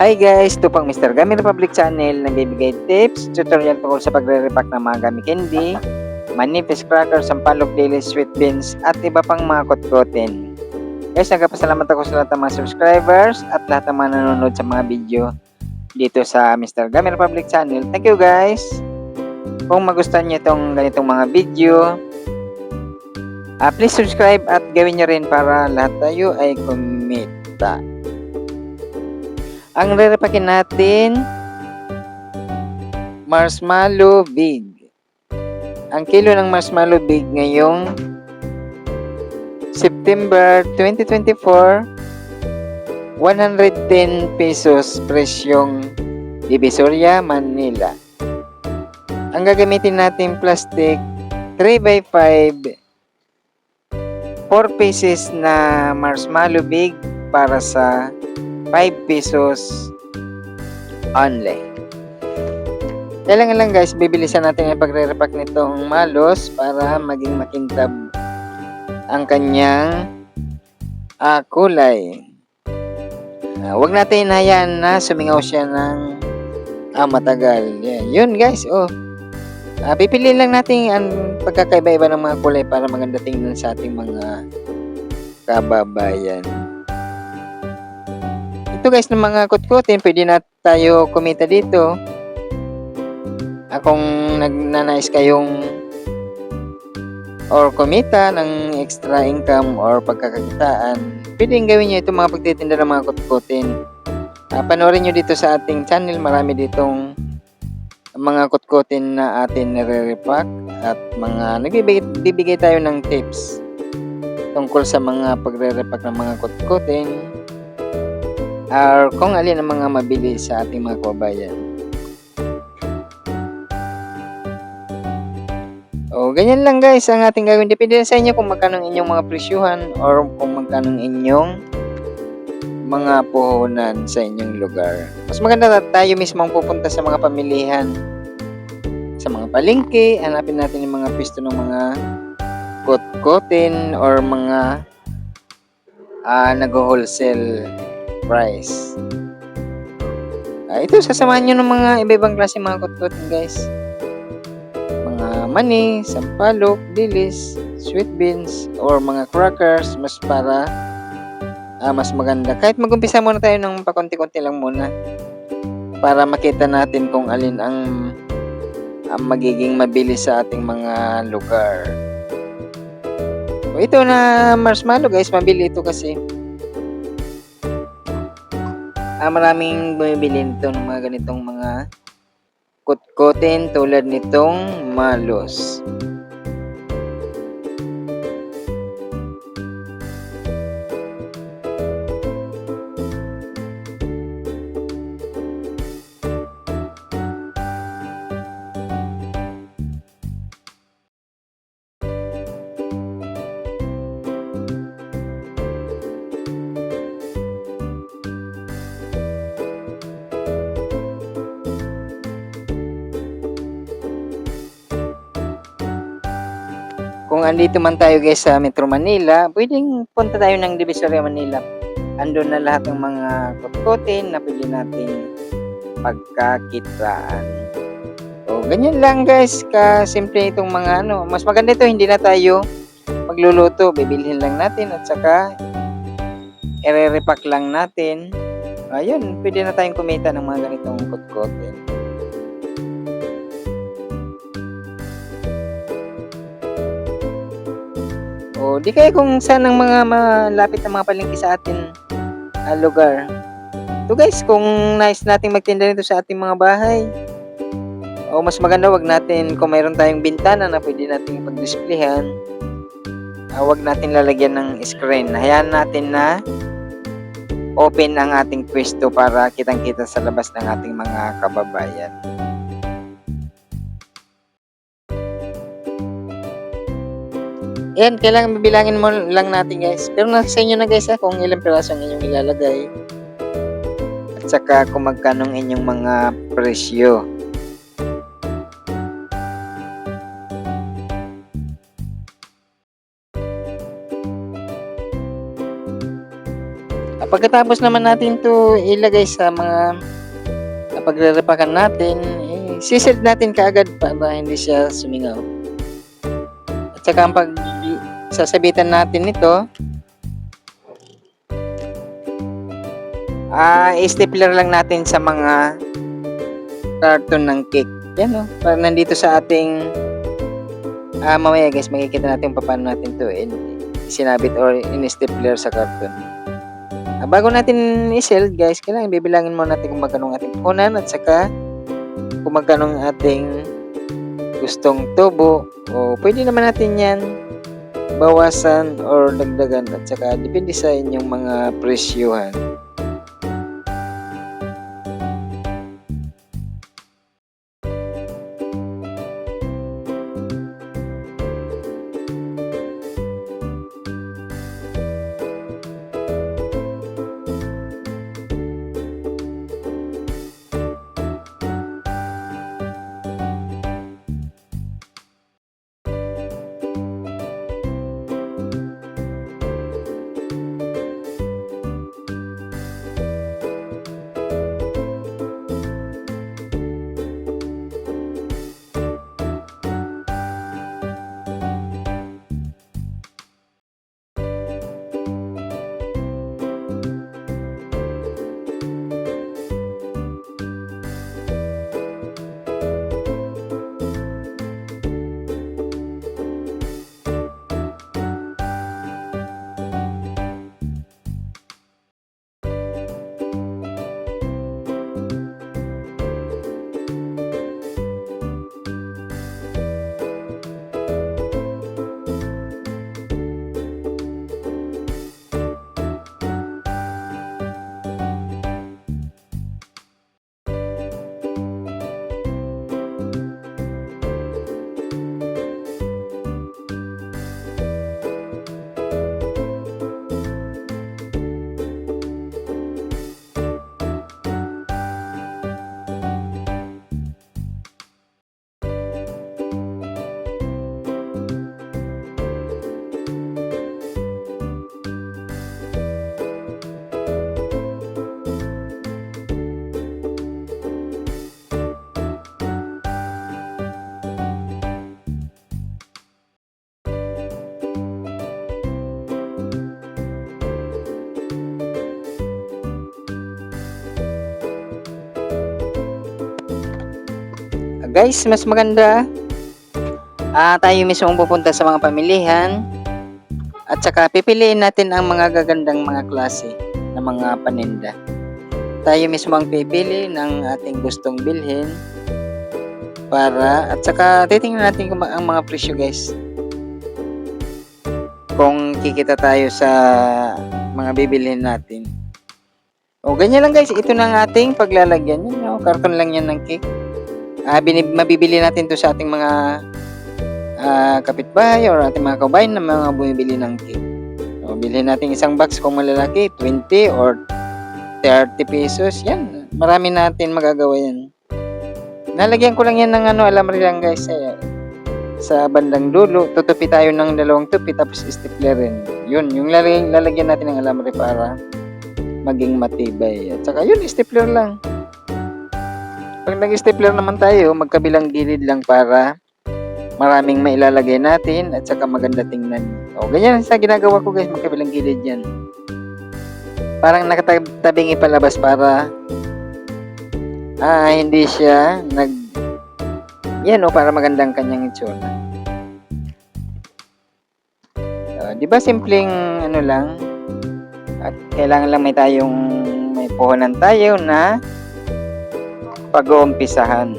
Hi guys, ito pang Mr. Gami Republic Channel, nagbibigay tips, tutorial tungkol sa pagre-repack ng mga gami candy, manipis crackers, sampalok, daily sweet beans, at iba pang mga kotkotin. Guys, nagpapasalamat ako sa lahat ng mga subscribers at lahat ng mga nanonood sa mga video dito sa Mr. Gami Republic Channel. Thank you guys! Kung magustuhan niyo itong ganitong mga video, please subscribe at gawin niyo rin para lahat tayo ay kumita. Ang re-repakin natin, marshmallow big. Ang kilo ng marshmallow big ngayong September 2024, 110 pesos presyong Divisoria, Manila. Ang gagamitin natin plastic 3x5 4 pieces na marshmallow big para sa 5 pesos only. Kailangan lang guys, bibilisan natin ang pagre-repack nitong malos para maging makintab ang kanyang kulay. Huwag natin hayaan na sumingaw siya ng matagal. Yun guys, pipiliin lang natin ang pagkakaiba-iba ng mga kulay para maganda tingnan sa ating mga kababayan. Ito guys, ng mga kutkutin, pwede na tayo kumita dito. Kung nagnanais kayong or kumita ng extra income or pagkakakitaan, pwedeng gawin nyo itong mga pagtitinda ng mga kutkutin. Panoorin nyo dito sa ating channel, marami ditong mga kutkutin na atin nare-repack at mga nagbibigay tayo ng tips tungkol sa mga pagre-repack ng mga kutkutin or kung alin ang mga mabili sa ating mga kababayan. Ganyan lang guys ang ating gagawin. Depende sa inyo kung magkano ang inyong mga presyuhan or kung magkano ang inyong mga puhunan sa inyong lugar. Mas maganda tayo mismo ang pupunta sa mga pamilihan, sa mga palengke, hanapin natin yung mga pwesto ng mga kutkutin or mga nag-wholesale price. Ito, sasamahan nyo ng mga iba-ibang klase mga kutkutin guys. Mga mani, sampalok, dilis, sweet beans, or mga crackers, mas para mas maganda. Kahit mag-umpisa muna tayo ng pakunti-kunti lang muna para makita natin kung alin ang magiging mabilis sa ating mga lugar. Ito na marshmallow guys, mabili ito kasi maraming bumibili nito ng mga ganitong mga kutkutin tulad nitong malos. Kung andito man tayo guys sa Metro Manila, pwedeng punta tayo ng Divisoria, Manila. Andun na lahat ng mga kutkutin na pwede nating pagkakitaan. Ganyan lang guys, kasimple itong mga mas maganda ito, hindi na tayo magluluto, bibilhin lang natin at saka i-repack lang natin. Ayun, pwede na tayong kumita ng mga ganitong kutkutin. Di kaya kung saan ang mga malapit na mga palengke sa atin lugar. Ito guys, kung nais nating magtinda nito sa ating mga bahay, mas maganda wag natin, kung mayroon tayong bintana na pwede nating pag-displayhan, wag natin lalagyan ng screen. Hayaan natin na open ang ating pwesto para kitang-kita sa labas ng ating mga kababayan. Yan, kailangan bibilangin mo lang natin guys. Pero nasa inyo na guys kung ilang piraso ang inyong ilalagay. At saka kung magkano ang inyong mga presyo. Pagkatapos naman natin to ilagay sa mga pagre-repakan natin, sisid natin kaagad para hindi siya sumingaw. At saka ang sasabitan natin nito, i-stapler lang natin sa mga karton ng cake. Yan o, para nandito sa ating mamaya guys, makikita natin paano natin to sinabit or in-stapler sa karton. Bago natin i-sell guys, kailangan bibilangin muna natin kung magkano ang ating puhunan at saka kung magkano ang ating gustong tubo, o pwede naman natin yan bawasan or dagdagan at saka depende sa inyong mga presyuhan. Guys, mas maganda tayo mismo pupunta sa mga pamilihan at saka pipiliin natin ang mga gagandang mga klase ng mga paninda. Tayo mismo ang pipili ng ating gustong bilhin at saka titingnan natin kung ang mga presyo guys, kung kikita tayo sa mga bibilhin natin. O ganyan lang guys, ito na ang ating paglalagyan. Karton lang yan ng cake. Mabibili natin to sa ating mga kapitbahay or ating mga kabayan na mga bumibili ng cake. So, bilhin natin isang box kung malalaki, 20 or 30 pesos. Yan, marami natin magagawa yan. Nalagyan ko lang yan ng alamri lang guys. Sa bandang dulo, tutupi tayo ng 2 tupi tapos stapler rin. Yun, yung lalagyan natin ng alamri para maging matibay. At saka yun, stapler lang. Pag nag-stapler naman tayo, magkabilang gilid lang para maraming mailalagay natin at saka maganda tingnan. O, ganyan sa ginagawa ko guys, magkabilang gilid yan. Parang nakatabing ipalabas para hindi siya para magandang kanyang itsura. Di ba simpleng lang? At kailangan lang may puhunan tayo na pag-uumpisahan.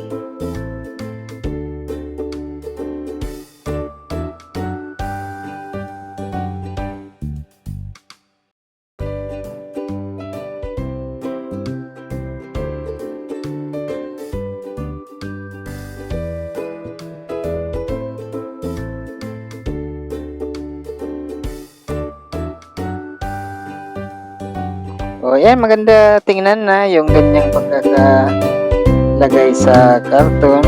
O yan, maganda tingnan na yung ganyang pagkakalagay sa karton.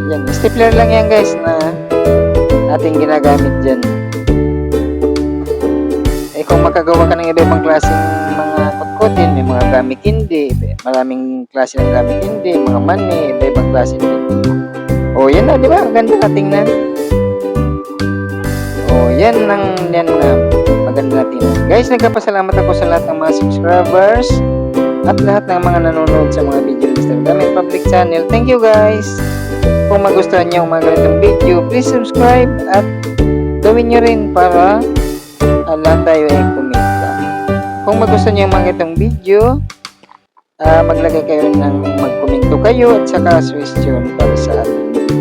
Yan, stapler lang yan guys na ating ginagamit dyan. kung makagawa ka ng iba-ibang klaseng mga kutkutin, may mga gummy candy, maraming klase ng gummy candy, mga mani, iba-ibang klase din. O, yan na, di ba? Ang ganda na tingnan. O, yan na, maganda na tingnan. Guys, nagpapasalamat ako sa lahat ng mga subscribers at lahat ng mga nanonood sa mga video ni Mr. Gamit Public Channel. Thank you guys! Kung magustuhan niyo ang mga ganitong video, please subscribe at gawin niyo rin para lahat tayo ay kumita. Kung magustuhan niyo ang mga ganitong video, maglagay kayo ng magkomento kayo at saka suggestion para sa ating video.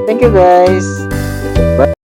Thank you guys! Bye!